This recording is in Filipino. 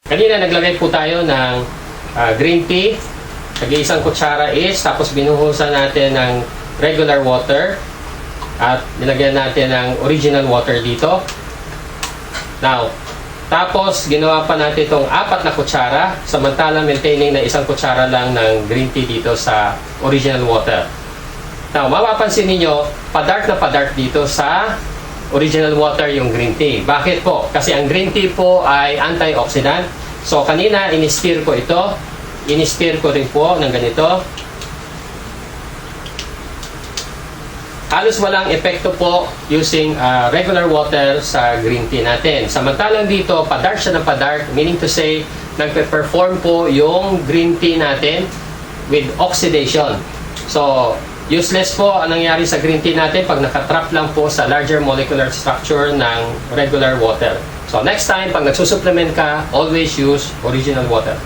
Kanina naglagay po tayo ng green tea, tag-iisang kutsara is, tapos binuhusan natin ng regular water at nilagyan natin ng original water dito. Now, tapos ginawa pa natin itong 4 na kutsara, samantalang maintaining na 1 kutsara lang ng green tea dito sa original water. Now, mapapansin niyo, pa-dark na pa-dark dito sa original water yung green tea. Bakit po? Kasi ang green tea po ay antioxidant. So, kanina, in-stir ko ito. In-stir ko rin po ng ganito. Halos walang epekto po using regular water sa green tea natin. Samantalang dito, pa-dark siya ng pa-dark, meaning to say, nagpe-perform po yung green tea natin with oxidation. So, useless po ang nangyari sa green tea natin pag nakatrap lang po sa larger molecular structure ng regular water. So next time, pag nagsusupplement ka, always use original water.